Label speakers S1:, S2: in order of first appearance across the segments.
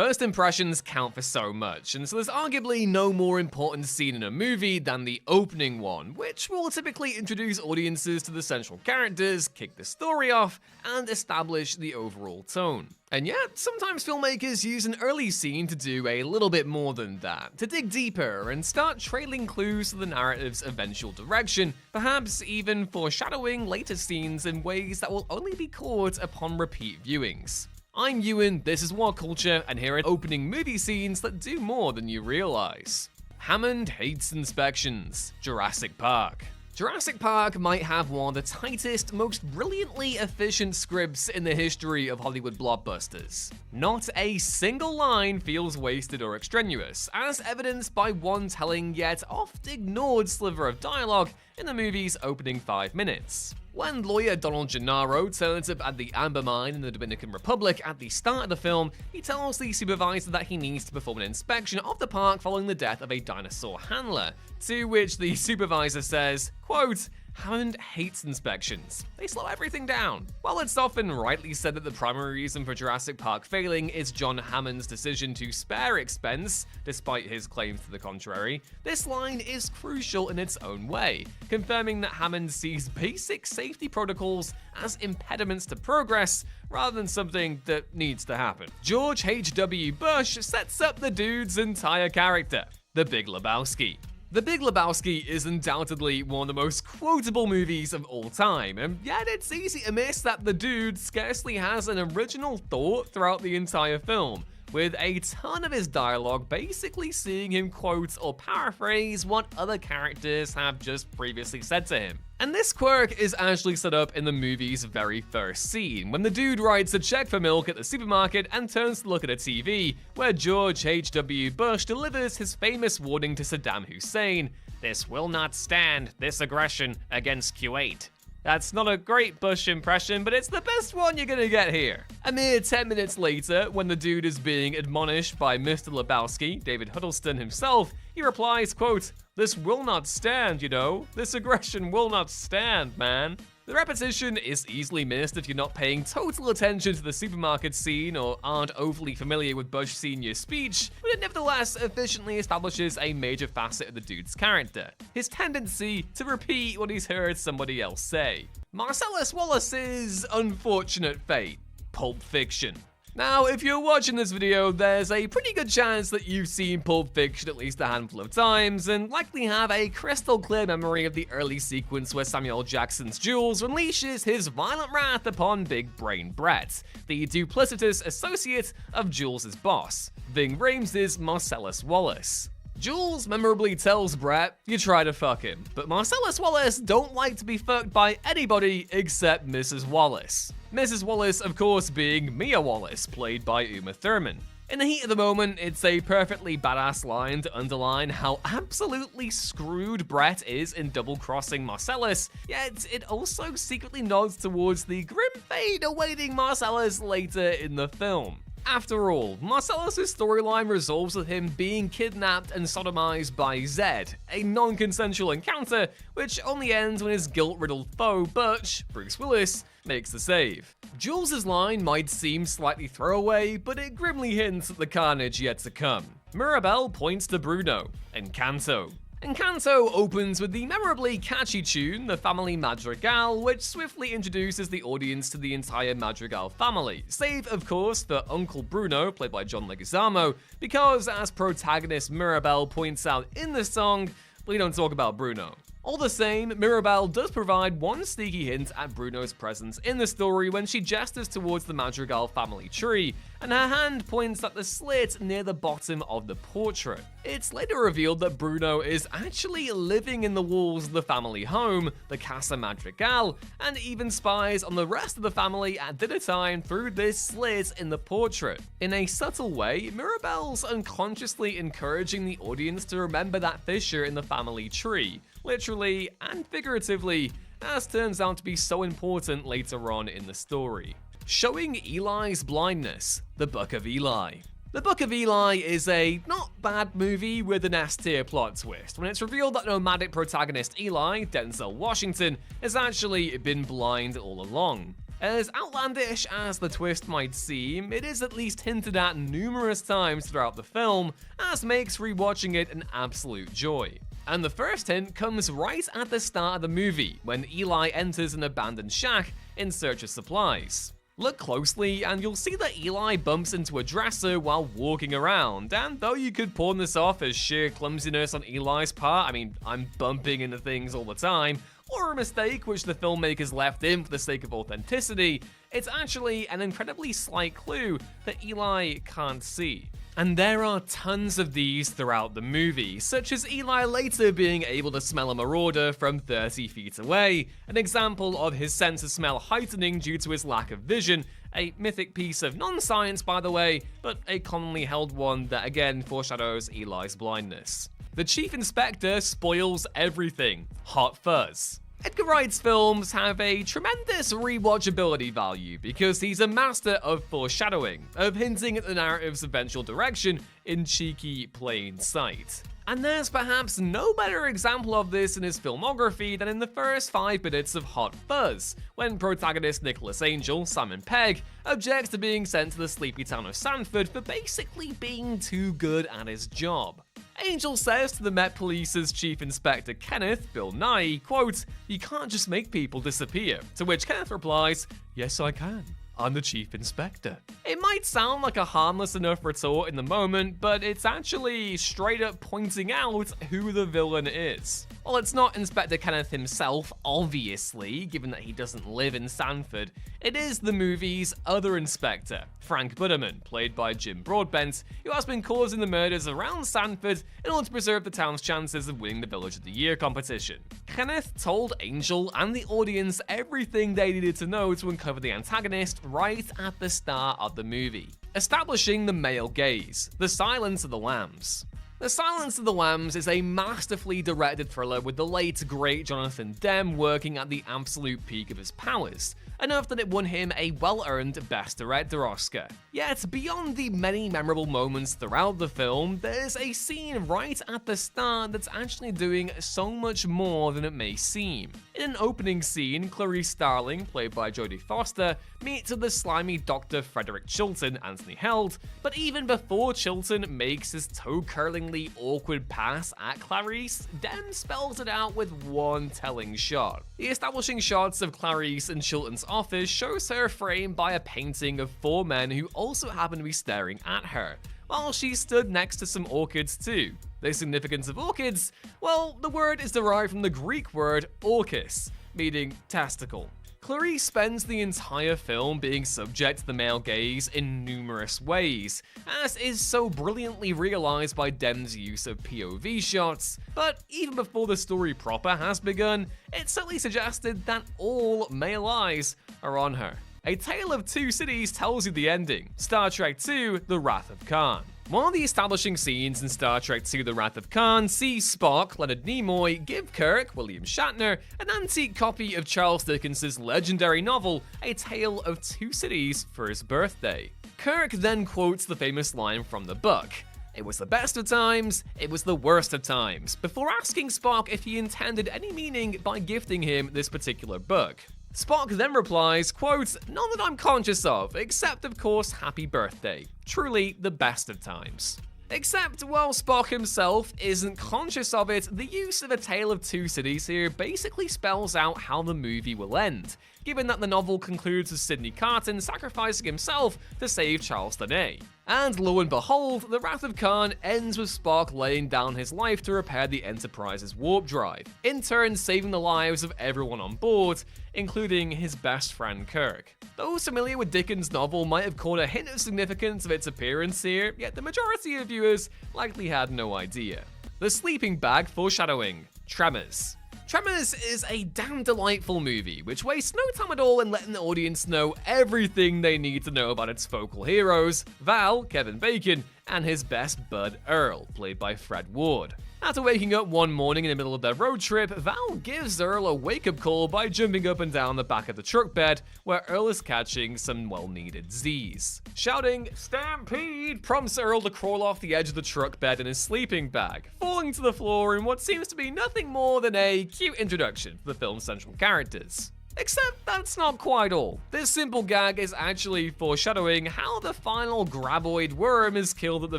S1: First impressions count for so much, and so there's arguably no more important scene in a movie than the opening one, which will typically introduce audiences to the central characters, kick the story off, and establish the overall tone. And yet, sometimes filmmakers use an early scene to do a little bit more than that, to dig deeper and start trailing clues to the narrative's eventual direction, perhaps even foreshadowing later scenes in ways that will only be caught upon repeat viewings. I'm Ewan, this is Whatculture, and here are opening movie scenes that do more than you realize. Hammond hates inspections. Jurassic Park. Jurassic Park might have one of the tightest, most brilliantly efficient scripts in the history of Hollywood blockbusters. Not a single line feels wasted or extraneous, as evidenced by one telling yet oft-ignored sliver of dialogue in the movie's opening 5 minutes. When lawyer Donald Gennaro turns up at the Amber Mine in the Dominican Republic at the start of the film, he tells the supervisor that he needs to perform an inspection of the park following the death of a dinosaur handler, to which the supervisor says, quote, "Hammond hates inspections. They slow everything down." While it's often rightly said that the primary reason for Jurassic Park failing is John Hammond's decision to spare expense, despite his claims to the contrary, this line is crucial in its own way, confirming that Hammond sees basic safety protocols as impediments to progress rather than something that needs to happen. George H.W. Bush sets up the dude's entire character, the Big Lebowski. The Big Lebowski is undoubtedly one of the most quotable movies of all time, and yet it's easy to miss that the dude scarcely has an original thought throughout the entire film, with a ton of his dialogue basically seeing him quote or paraphrase what other characters have just previously said to him. And this quirk is actually set up in the movie's very first scene, when the dude writes a check for milk at the supermarket and turns to look at a TV, where George H.W. Bush delivers his famous warning to Saddam Hussein, "This will not stand, this aggression against Kuwait." That's not a great Bush impression, but it's the best one you're gonna get here. A mere 10 minutes later, when the dude is being admonished by Mr. Lebowski, David Huddleston himself, he replies, quote, "This will not stand, you know. This aggression will not stand, man." The repetition is easily missed if you're not paying total attention to the supermarket scene or aren't overly familiar with Bush Sr.'s speech, but it nevertheless efficiently establishes a major facet of the dude's character, his tendency to repeat what he's heard somebody else say. Marcellus Wallace's unfortunate fate. Pulp Fiction. Now, if you're watching this video, there's a pretty good chance that you've seen Pulp Fiction at least a handful of times, and likely have a crystal clear memory of the early sequence where Samuel Jackson's Jules unleashes his violent wrath upon Big Brain Brett, the duplicitous associate of Jules' boss, Ving Rhames' Marcellus Wallace. Jules memorably tells Brett, "You try to fuck him," but Marcellus Wallace don't like to be fucked by anybody except Mrs. Wallace. Mrs. Wallace, of course, being Mia Wallace, played by Uma Thurman. In the heat of the moment, it's a perfectly badass line to underline how absolutely screwed Brett is in double-crossing Marcellus, yet it also secretly nods towards the grim fate awaiting Marcellus later in the film. After all, Marcellus' storyline resolves with him being kidnapped and sodomized by Zed, a non-consensual encounter which only ends when his guilt-riddled foe, Butch, Bruce Willis, makes the save. Jules' line might seem slightly throwaway, but it grimly hints at the carnage yet to come. Mirabel points to Bruno. Encanto. Encanto opens with the memorably catchy tune, the Family Madrigal, which swiftly introduces the audience to the entire Madrigal family, save, of course, for Uncle Bruno, played by John Leguizamo, because, as protagonist Mirabel points out in the song, we don't talk about Bruno. All the same, Mirabel does provide one sneaky hint at Bruno's presence in the story when she gestures towards the Madrigal family tree, and her hand points at the slit near the bottom of the portrait. It's later revealed that Bruno is actually living in the walls of the family home, the Casa Madrigal, and even spies on the rest of the family at dinner time through this slit in the portrait. In a subtle way, Mirabel's unconsciously encouraging the audience to remember that fissure in the family tree, literally and figuratively, as turns out to be so important later on in the story. Showing Eli's blindness, The Book of Eli. The Book of Eli is a not bad movie with an S-tier plot twist when it's revealed that nomadic protagonist Eli, Denzel Washington, has actually been blind all along. As outlandish as the twist might seem, it is at least hinted at numerous times throughout the film, as makes rewatching it an absolute joy. And the first hint comes right at the start of the movie, when Eli enters an abandoned shack in search of supplies. Look closely and you'll see that Eli bumps into a dresser while walking around, and though you could pawn this off as sheer clumsiness on Eli's part, I mean, I'm bumping into things all the time, or a mistake which the filmmakers left in for the sake of authenticity, it's actually an incredibly slight clue that Eli can't see. And there are tons of these throughout the movie, such as Eli later being able to smell a marauder from 30 feet away, an example of his sense of smell heightening due to his lack of vision, a mythic piece of non-science by the way, but a commonly held one that again foreshadows Eli's blindness. The Chief Inspector spoils everything. Hot Fuzz. Edgar Wright's films have a tremendous rewatchability value because he's a master of foreshadowing, of hinting at the narrative's eventual direction in cheeky plain sight. And there's perhaps no better example of this in his filmography than in the first 5 minutes of Hot Fuzz, when protagonist Nicholas Angel, Simon Pegg, objects to being sent to the sleepy town of Sanford for basically being too good at his job. Angel says to the Met Police's Chief Inspector Kenneth, Bill Nye, quote, "You can't just make people disappear," to which Kenneth replies, "Yes I can. I'm the Chief Inspector." It might sound like a harmless enough retort in the moment, but it's actually straight up pointing out who the villain is. Well, it's not Inspector Kenneth himself, obviously, given that he doesn't live in Sanford. It is the movie's other inspector, Frank Butterman, played by Jim Broadbent, who has been causing the murders around Sanford in order to preserve the town's chances of winning the Village of the Year competition. Kenneth told Angel and the audience everything they needed to know to uncover the antagonist right at the start of the movie, establishing the male gaze, the Silence of the Lambs. The Silence of the Lambs is a masterfully directed thriller with the late great Jonathan Demme working at the absolute peak of his powers, enough that it won him a well-earned Best Director Oscar. Yet, beyond the many memorable moments throughout the film, there's a scene right at the start that's actually doing so much more than it may seem. In an opening scene, Clarice Starling, played by Jodie Foster, meets with the slimy Dr. Frederick Chilton, Anthony Held, but even before Chilton makes his toe-curlingly awkward pass at Clarice, Demme spells it out with one telling shot. The establishing shots of Clarice and Chilton's office shows her framed by a painting of 4 men who also happen to be staring at her, while she stood next to some orchids too. The significance of orchids? Well, the word is derived from the Greek word orchis, meaning testicle. Clarice spends the entire film being subject to the male gaze in numerous ways, as is so brilliantly realized by Demme's use of POV shots, but even before the story proper has begun, it's certainly suggested that all male eyes are on her. A Tale of Two Cities tells you the ending, Star Trek II: The Wrath of Khan. One of the establishing scenes in Star Trek II: The Wrath of Khan sees Spock, Leonard Nimoy, give Kirk, William Shatner, an antique copy of Charles Dickens' legendary novel, A Tale of Two Cities, for his birthday. Kirk then quotes the famous line from the book, "It was the best of times, it was the worst of times," before asking Spock if he intended any meaning by gifting him this particular book. Spock then replies, quote, "None that I'm conscious of, except of course happy birthday. Truly the best of times." Except while Spock himself isn't conscious of it, the use of A Tale of Two Cities here basically spells out how the movie will end, given that the novel concludes with Sidney Carton sacrificing himself to save Charleston A. And lo and behold, The Wrath of Khan ends with Spock laying down his life to repair the Enterprise's warp drive, in turn saving the lives of everyone on board, including his best friend Kirk. Those familiar with Dickens' novel might have caught a hint of significance of its appearance here, yet the majority of viewers likely had no idea. The sleeping bag foreshadowing, Tremors. Tremors is a damn delightful movie, which wastes no time at all in letting the audience know everything they need to know about its focal heroes, Val, Kevin Bacon, and his best bud Earl, played by Fred Ward. After waking up one morning in the middle of their road trip, Val gives Earl a wake-up call by jumping up and down the back of the truck bed, where Earl is catching some well-needed Z's. Shouting, "Stampede!" prompts Earl to crawl off the edge of the truck bed in his sleeping bag, falling to the floor in what seems to be nothing more than a cute introduction for the film's central characters. Except that's not quite all. This simple gag is actually foreshadowing how the final Graboid worm is killed at the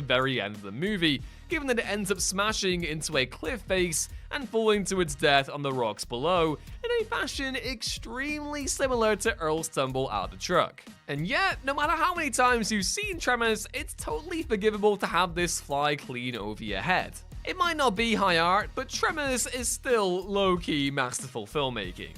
S1: very end of the movie, given that it ends up smashing into a cliff face and falling to its death on the rocks below in a fashion extremely similar to Earl's tumble out of the truck. And yet, no matter how many times you've seen Tremors, it's totally forgivable to have this fly clean over your head. It might not be high art, but Tremors is still low-key masterful filmmaking.